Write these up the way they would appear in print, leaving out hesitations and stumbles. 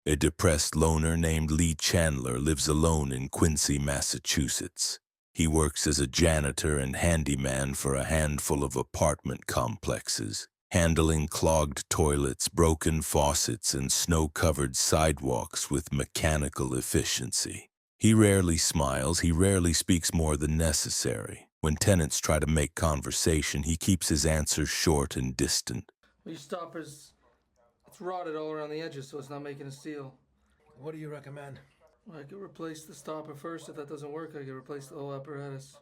A depressed loner named Lee Chandler lives alone in Quincy, Massachusetts. He works as a janitor and handyman for a handful of apartment complexes, handling clogged toilets, broken faucets, and snow-covered sidewalks with mechanical efficiency. He rarely smiles, he rarely speaks more than necessary. When tenants try to make conversation, he keeps his answers short and distant. These stoppers, it's rotted all around the edges, so it's not making a seal. What do you recommend? I could replace the stopper first. If that doesn't work, I could replace the whole apparatus.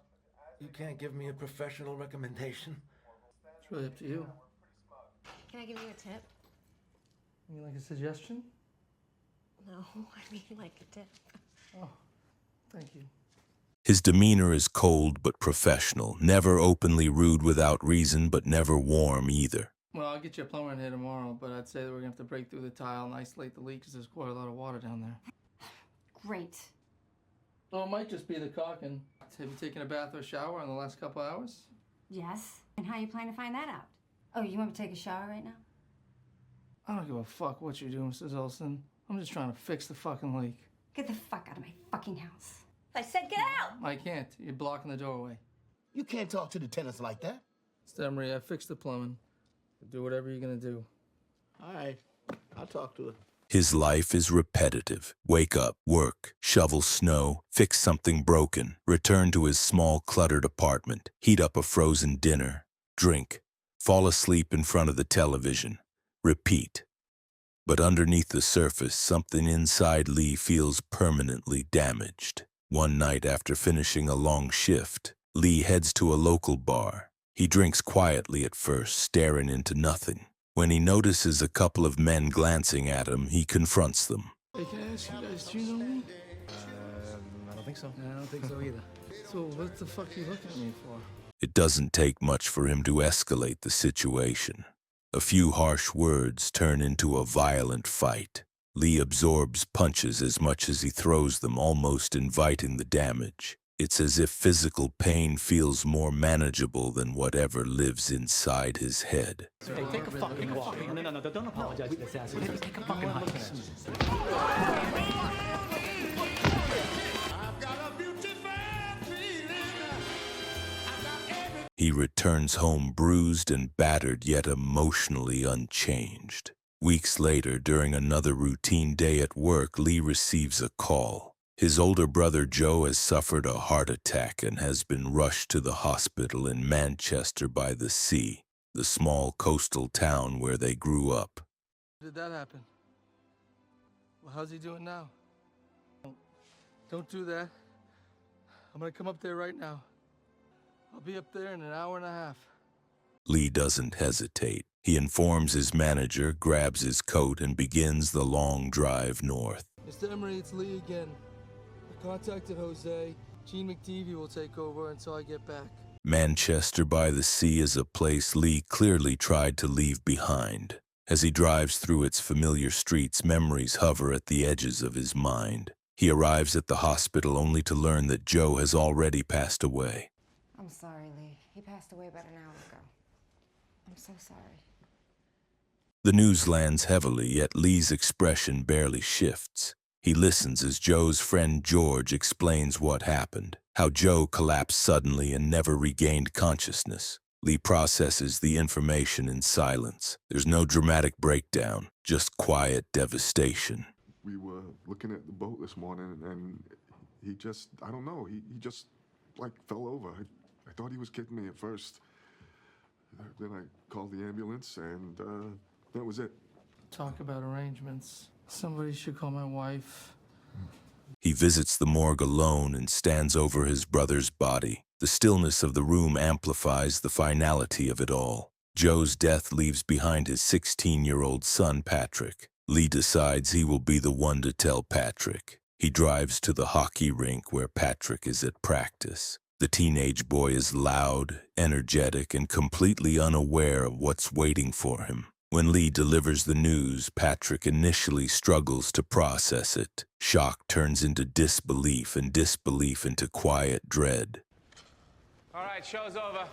You can't give me a professional recommendation? It's really up to you. Can I give you a tip? You mean like a suggestion? No, I mean like a tip. Oh, thank you. His demeanor is cold but professional, never openly rude without reason, but never warm either. Well, I'll get you a plumber in here tomorrow, but I'd say that we're gonna have to break through the tile and isolate the leak because there's quite a lot of water down there. Great. Oh, it might just be the caulking. Have you taken a bath or shower in the last couple hours? Yes. And how you plan to find that out? Oh, you want me to take a shower right now? I don't give a fuck what you're doing, Mrs. Olson. I'm just trying to fix the fucking leak. Get the fuck out of my fucking house. I said get out! I can't. You're blocking the doorway. You can't talk to the tenants like that. Mr. Emery, I fixed the plumbing. Do whatever you're gonna do. All right, I'll talk to her. His life is repetitive. Wake up, work, shovel snow, fix something broken, return to his small, cluttered apartment, heat up a frozen dinner, drink, fall asleep in front of the television, repeat. But underneath the surface, something inside Lee feels permanently damaged. One night after finishing a long shift, Lee heads to a local bar. He drinks quietly at first, staring into nothing. When he notices a couple of men glancing at him, he confronts them. Hey, can I ask you guys, do you know me? I don't think so. I don't think so either. So what the fuck are you looking at me for? It doesn't take much for him to escalate the situation. A few harsh words turn into a violent fight. Lee absorbs punches as much as he throws them, almost inviting the damage. It's as if physical pain feels more manageable than whatever lives inside his head. Hey, take a fucking walk. No, don't apologize to this asshole. Take a fucking hike. He returns home bruised and battered, yet emotionally unchanged. Weeks later, during another routine day at work, Lee receives a call. His older brother Joe has suffered a heart attack and has been rushed to the hospital in Manchester by the Sea, the small coastal town where they grew up. How did that happen? Well, how's he doing now? Don't do that. I'm gonna come up there right now. I'll be up there in an hour and a half. Lee doesn't hesitate. He informs his manager, grabs his coat, and begins the long drive north. Mr. Emery, it's Lee again. I contacted Jose. Gene McTeevy will take over until I get back. Manchester by the Sea is a place Lee clearly tried to leave behind. As he drives through its familiar streets, memories hover at the edges of his mind. He arrives at the hospital only to learn that Joe has already passed away. I'm sorry, Lee. He passed away about an hour ago. I'm so sorry. The news lands heavily, yet Lee's expression barely shifts. He listens as Joe's friend George explains what happened, how Joe collapsed suddenly and never regained consciousness. Lee processes the information in silence. There's no dramatic breakdown, just quiet devastation. We were looking at the boat this morning, and he just, I don't know, he just, like, fell over. I thought he was kidding me at first. Then I called the ambulance, and that was it. Talk about arrangements. Somebody should call my wife. He visits the morgue alone and stands over his brother's body. The stillness of the room amplifies the finality of it all. Joe's death leaves behind his 16-year-old son, Patrick. Lee decides he will be the one to tell Patrick. He drives to the hockey rink where Patrick is at practice. The teenage boy is loud, energetic, and completely unaware of what's waiting for him. When Lee delivers the news, Patrick initially struggles to process it. Shock turns into disbelief, and disbelief into quiet dread. All right, show's over.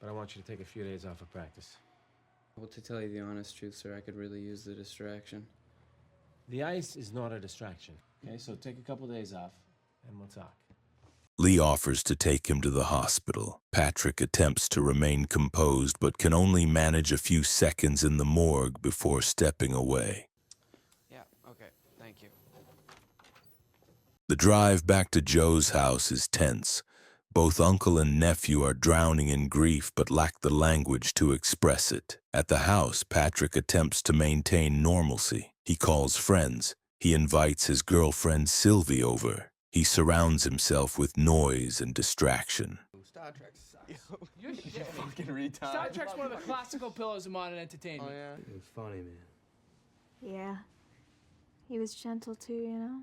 but I want you to take a few days off of practice. Well, to tell you the honest truth, sir, I could really use the distraction. The ice is not a distraction, okay? So take a couple days off, and we'll talk. Lee offers to take him to the hospital. Patrick attempts to remain composed but can only manage a few seconds in the morgue before stepping away. Yeah, okay, thank you. The drive back to Joe's house is tense. Both uncle and nephew are drowning in grief but lack the language to express it. At the house, Patrick attempts to maintain normalcy. He calls friends. He invites his girlfriend Sylvie over. He surrounds himself with noise and distraction. Star Trek sucks. You're shit. Fucking retard. Star Trek's one of the classical pillars of modern entertainment. Oh, yeah? It was funny, man. Yeah. He was gentle too, you know?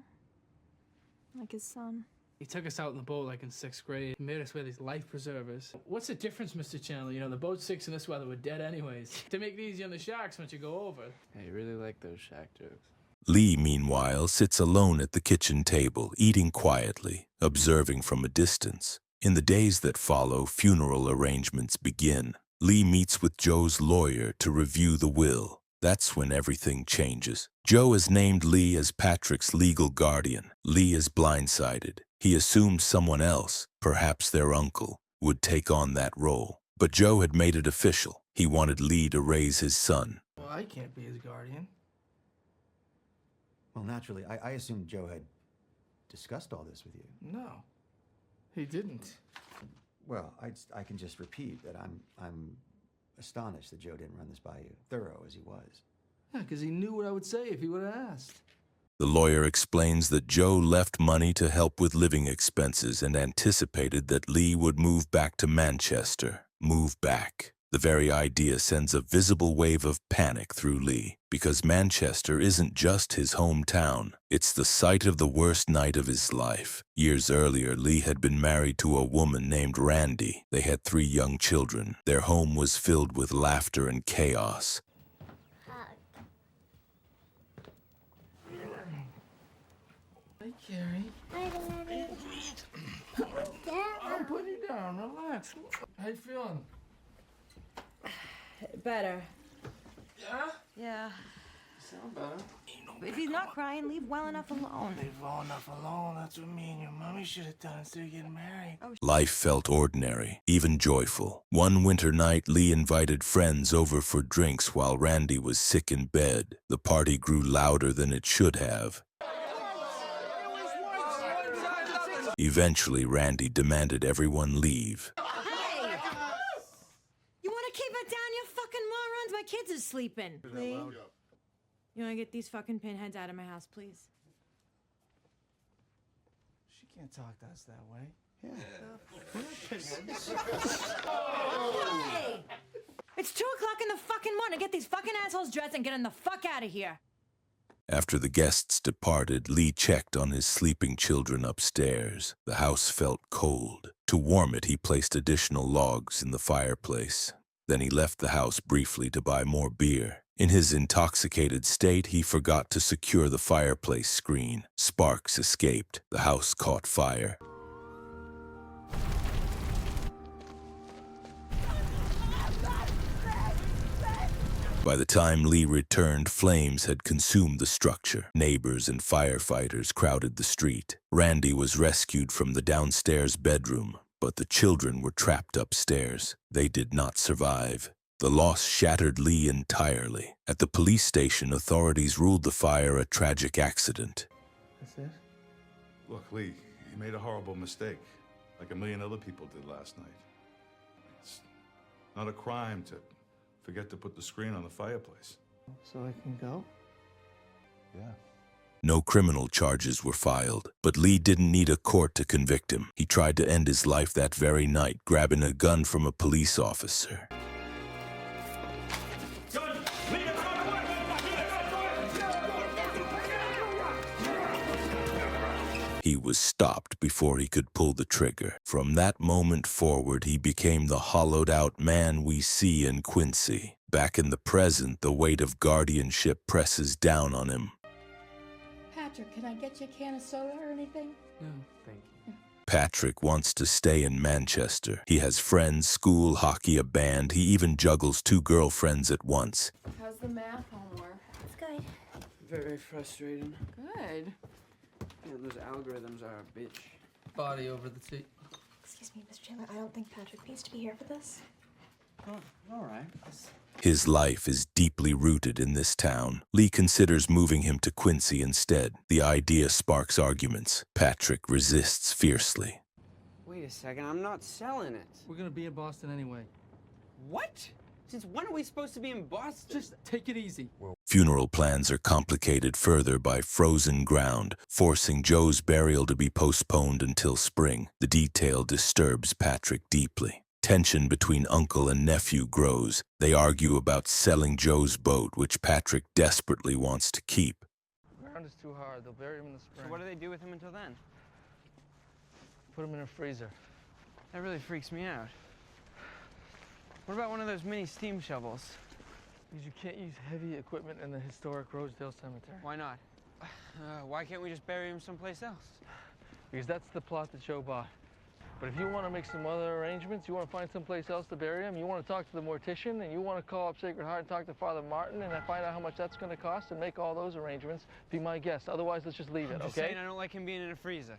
Like his son. He took us out in the boat like in 6th grade. He made us wear these life preservers. What's the difference, Mr. Chandler? You know, the boat sinks in this weather, we're dead anyways. To make it easy on the sharks once you go over. Hey, you really like those shack jokes. Lee, meanwhile, sits alone at the kitchen table, eating quietly, observing from a distance. In the days that follow, funeral arrangements begin. Lee meets with Joe's lawyer to review the will. That's when everything changes. Joe has named Lee as Patrick's legal guardian. Lee is blindsided. He assumes someone else, perhaps their uncle, would take on that role. But Joe had made it official. He wanted Lee to raise his son. Well, I can't be his guardian. Well, naturally, I assumed Joe had discussed all this with you. No, he didn't. Well, I can just repeat that I'm astonished that Joe didn't run this by you, thorough as he was. Yeah, because he knew what I would say if he would have asked. The lawyer explains that Joe left money to help with living expenses and anticipated that Lee would move back to Manchester. Move back. The very idea sends a visible wave of panic through Lee, because Manchester isn't just his hometown. It's the site of the worst night of his life. Years earlier, Lee had been married to a woman named Randy. They had 3 young children. Their home was filled with laughter and chaos. Hey, Carrie. Hi, Daddy. I'm putting you down. Relax. How you feeling? Better. Yeah? Yeah. You sound better. If he's not crying, leave well enough alone. Leave well enough alone. That's what me and your mommy should have done instead of getting married. Life felt ordinary, even joyful. One winter night, Lee invited friends over for drinks while Randy was sick in bed. The party grew louder than it should have. Eventually, Randy demanded everyone leave. Hey! You want to keep it down, you fucking morons? My kids are sleeping. Lee, you want to get these fucking pinheads out of my house, please? She can't talk to us that way. Hey! It's 2 o'clock in the fucking morning. Get these fucking assholes dressed and get them the fuck out of here. After the guests departed, Lee checked on his sleeping children upstairs. The house felt cold. To warm it, he placed additional logs in the fireplace. Then he left the house briefly to buy more beer. In his intoxicated state, he forgot to secure the fireplace screen. Sparks escaped. The house caught fire. By the time Lee returned, flames had consumed the structure. Neighbors and firefighters crowded the street. Randy was rescued from the downstairs bedroom, but the children were trapped upstairs. They did not survive. The loss shattered Lee entirely. At the police station, authorities ruled the fire a tragic accident. That's it? Look, Lee, you made a horrible mistake, like a million other people did last night. It's not a crime to forget to put the screen on the fireplace. So I can go? Yeah. No criminal charges were filed, but Lee didn't need a court to convict him. He tried to end his life that very night, grabbing a gun from a police officer. He was stopped before he could pull the trigger. From that moment forward, he became the hollowed-out man we see in Quincy. Back in the present, the weight of guardianship presses down on him. Patrick, can I get you a can of soda or anything? No, thank you. Patrick wants to stay in Manchester. He has friends, school, hockey, a band. He even juggles 2 girlfriends at once. How's the math homework? It's good. Very frustrating. Good. Yeah, those algorithms are a bitch. Body over the seat. Excuse me, Mr. Chandler. I don't think Patrick needs to be here for this. Oh, all right. His life is deeply rooted in this town. Lee considers moving him to Quincy instead. The idea sparks arguments. Patrick resists fiercely. Wait a second, I'm not selling it. We're gonna be in Boston anyway. What? Since when are we supposed to be in Boston? Just take it easy. Funeral plans are complicated further by frozen ground, forcing Joe's burial to be postponed until spring. The detail disturbs Patrick deeply. Tension between uncle and nephew grows. They argue about selling Joe's boat, which Patrick desperately wants to keep. The ground is too hard. They'll bury him in the spring. So what do they do with him until then? Put him in a freezer. That really freaks me out. What about one of those mini steam shovels? Because you can't use heavy equipment in the historic Rosedale Cemetery. Why not? Why can't we just bury him someplace else? Because that's the plot that Joe bought. But if you want to make some other arrangements, you want to find someplace else to bury him, you want to talk to the mortician, and you want to call up Sacred Heart and talk to Father Martin and find out how much that's going to cost and make all those arrangements, be my guest. Otherwise, let's just leave it, I'm just okay? saying I don't like him being in a freezer.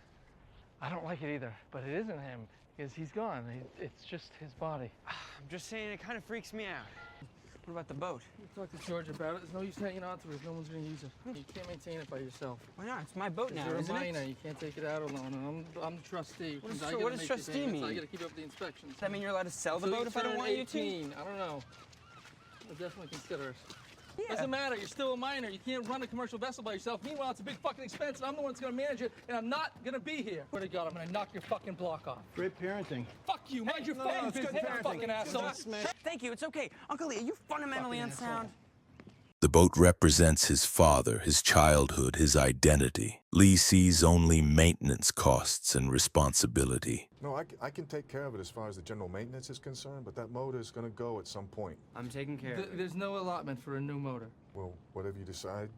I don't like it either, but it isn't him, because he's gone. It's just his body. I'm just saying it kind of freaks me out. What about the boat? We'll talk to George about it. There's no use hanging on to it if no one's going to use it. You can't maintain it by yourself. Why not? It's my boat now, You're isn't a minor. it? You can't take it out alone. I'm the trustee. What does trustee mean? I got to keep up the inspections. Does that mean you're allowed to sell the boat if I don't want you to? 18. I don't know. I'll definitely consider it. Yeah. Doesn't matter. You're still a minor. You can't run a commercial vessel by yourself. Meanwhile, it's a big fucking expense, and I'm the one that's going to manage it, and I'm not going to be here. Swear to God, I'm going to knock your fucking block off. Great parenting. Fuck you. Mind your fucking business, fucking asshole. Thank you. It's okay. Uncle Lee, are you fundamentally unsound? The boat represents his father, his childhood, his identity. Lee sees only maintenance costs and responsibility. No, I can take care of it as far as the general maintenance is concerned, but that motor is going to go at some point. I'm taking care of it. There's no allotment for a new motor. Well, whatever you decide,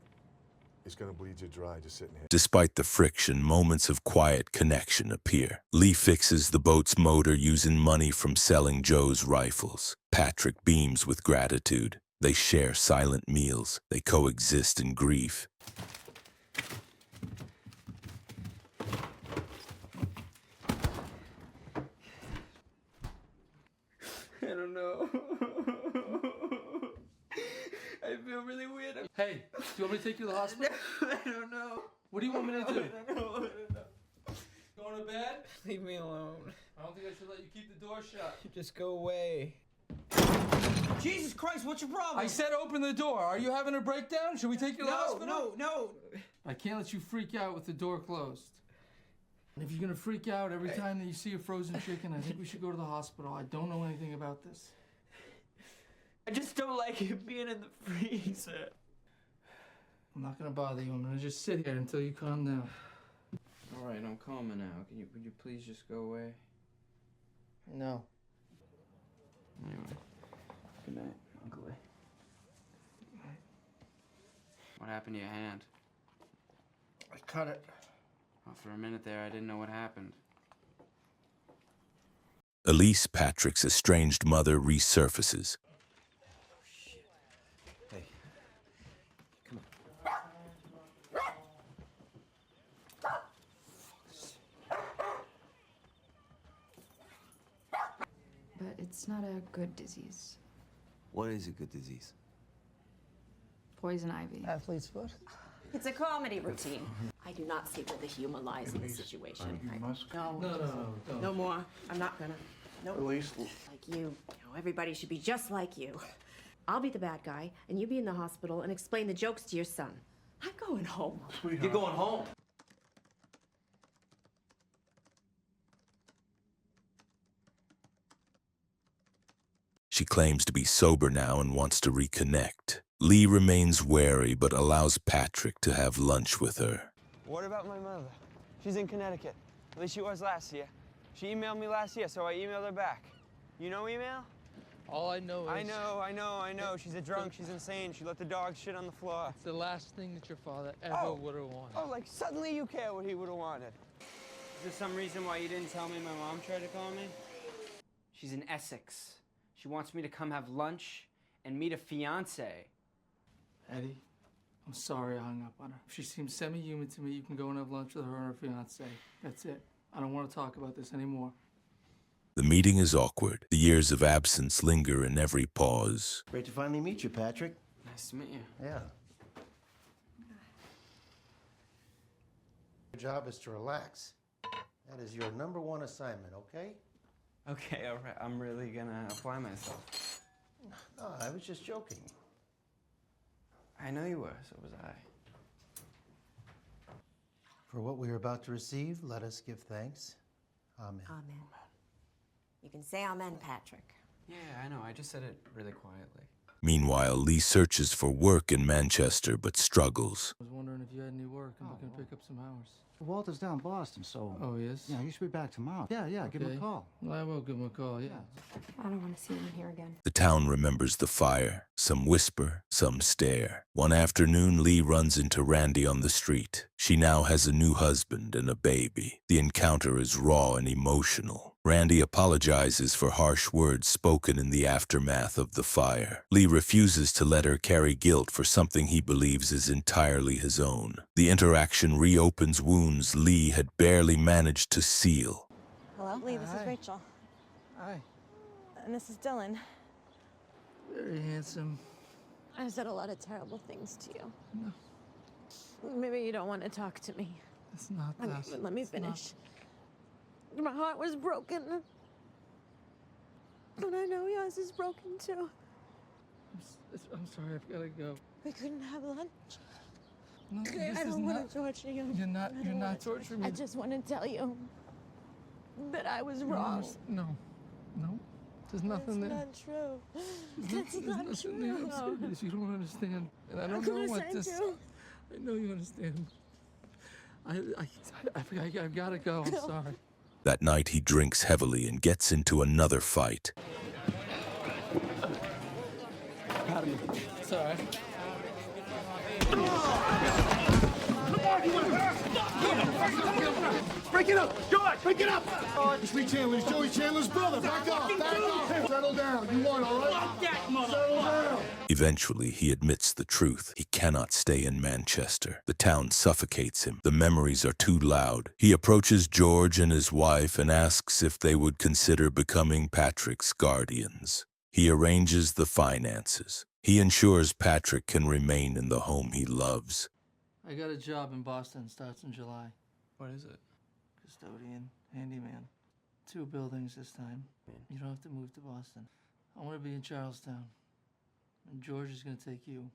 it's going to bleed you dry just sitting here. Despite the friction, moments of quiet connection appear. Lee fixes the boat's motor using money from selling Joe's rifles. Patrick beams with gratitude. They share silent meals. They coexist in grief. I don't know. I feel really weird. Hey, do you want me to take you to the hospital? I don't know. What do you want me to do? I don't know. Going to bed? Leave me alone. I don't think I should let you keep the door shut. Just go away. Jesus Christ, what's your problem? I said open the door. Are you having a breakdown? Should we take you to the hospital? No. I can't let you freak out with the door closed. And if you're gonna freak out every time that you see a frozen chicken, I think we should go to the hospital. I don't know anything about this. I just don't like it being in the freezer. I'm not gonna bother you. I'm gonna just sit here until you calm down. All right, I'm calmer now. Would you please just go away? No. Anyway, good night, Uncle Lee. What happened to your hand? I cut it. Well, for a minute there, I didn't know what happened. Elise, Patrick's estranged mother, resurfaces. Hey, come But it's not a good disease. What is a good disease? Poison ivy. Athlete's foot. It's a comedy routine. I do not see where the humor lies in the situation. No. No. No more. I'm not gonna. No. Elise. Like you. Everybody should be just like you. I'll be the bad guy, and you be in the hospital and explain the jokes to your son. I'm going home. Sweetheart. You're going home. She claims to be sober now and wants to reconnect. Lee remains wary but allows Patrick to have lunch with her. What about my mother? She's in Connecticut. At least she was last year. She emailed me last year, so I emailed her back. You know email? All I know is... I know. She's a drunk. She's insane. She let the dog shit on the floor. It's the last thing that your father ever would have wanted. Oh, like suddenly you care what he would have wanted. Is there some reason why you didn't tell me my mom tried to call me? She's in Essex. She wants me to come have lunch and meet a fiance. Eddie, I'm sorry I hung up on her. If she seems semi-human to me, you can go and have lunch with her and her fiance. That's it. I don't want to talk about this anymore. The meeting is awkward. The years of absence linger in every pause. Great to finally meet you, Patrick. Nice to meet you. Yeah. Your job is to relax. That is your #1 assignment, okay? Okay, all right. I'm really gonna apply myself. No, I was just joking. I know you were, so was I. For what we are about to receive, let us give thanks. Amen. Amen. You can say amen, Patrick. Yeah, I know. I just said it really quietly. Meanwhile, Lee searches for work in Manchester but struggles. I was wondering if you had any work. I'm looking to pick up some hours. Walter's down in Boston, so... Oh, he is? Yeah, he should be back tomorrow. Yeah, give him a call. Well, I will give him a call, yeah. I don't want to see him here again. The town remembers the fire. Some whisper, some stare. One afternoon, Lee runs into Randy on the street. She now has a new husband and a baby. The encounter is raw and emotional. Randy apologizes for harsh words spoken in the aftermath of the fire. Lee refuses to let her carry guilt for something he believes is entirely his own. The interaction reopens wounds Lee had barely managed to seal. Hello? Lee, this is Rachel. Hi. And this is Dylan. Very handsome. I've said a lot of terrible things to you. No. Maybe you don't want to talk to me. It's not that. Let me finish. My heart was broken. But I know yours is broken too. I'm sorry, I've got to go. We couldn't have lunch. No, I don't want to torture you. You're not torturing me. I just want to tell you that I was wrong. No. There's nothing there. That's not true. That's There's not nothing there. true. I'm serious. You don't understand. And I don't I'm know gonna what this... send you. I know you understand. I've got to go. I'm sorry. That night, he drinks heavily and gets into another fight. It's all right. Break it up! George! Break it up! It's Lee Chandler. It's Joey Chandler's brother. Back off! Settle down. You won, all right? Settle down. Eventually, he admits the truth. He cannot stay in Manchester. The town suffocates him. The memories are too loud. He approaches George and his wife and asks if they would consider becoming Patrick's guardians. He arranges the finances. He ensures Patrick can remain in the home he loves. I got a job in Boston. Starts in July. What is it? Custodian, handyman. 2 buildings this time. You don't have to move to Boston. I want to be in Charlestown. And George is going to take you.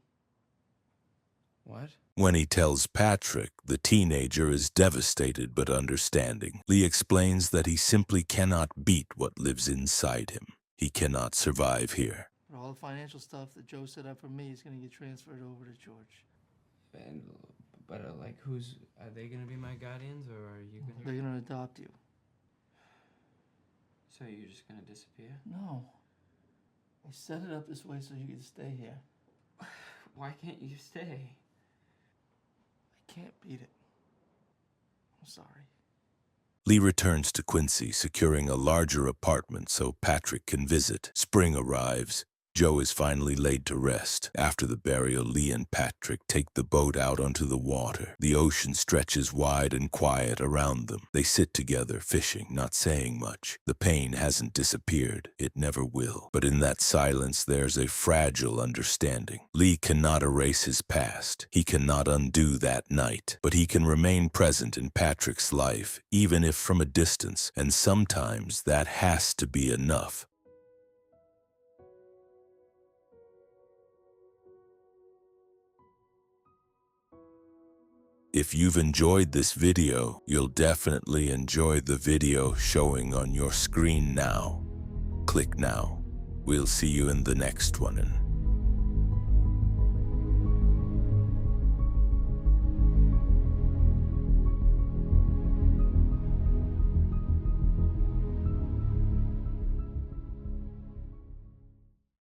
What? When he tells Patrick, the teenager is devastated but understanding. Lee explains that he simply cannot beat what lives inside him. He cannot survive here. But all the financial stuff that Joe set up for me is going to get transferred over to George. But like, are they gonna be my guardians, or are you gonna? They're going to adopt you. So you're just gonna disappear? No. I set it up this way so you can stay here. Why can't you stay? I can't beat it. I'm sorry. Lee returns to Quincy, securing a larger apartment so Patrick can visit. Spring arrives. Joe is finally laid to rest. After the burial, Lee and Patrick take the boat out onto the water. The ocean stretches wide and quiet around them. They sit together, fishing, not saying much. The pain hasn't disappeared. It never will. But in that silence, there's a fragile understanding. Lee cannot erase his past. He cannot undo that night. But he can remain present in Patrick's life, even if from a distance. And sometimes that has to be enough. If you've enjoyed this video, you'll definitely enjoy the video showing on your screen now. Click now. We'll see you in the next one.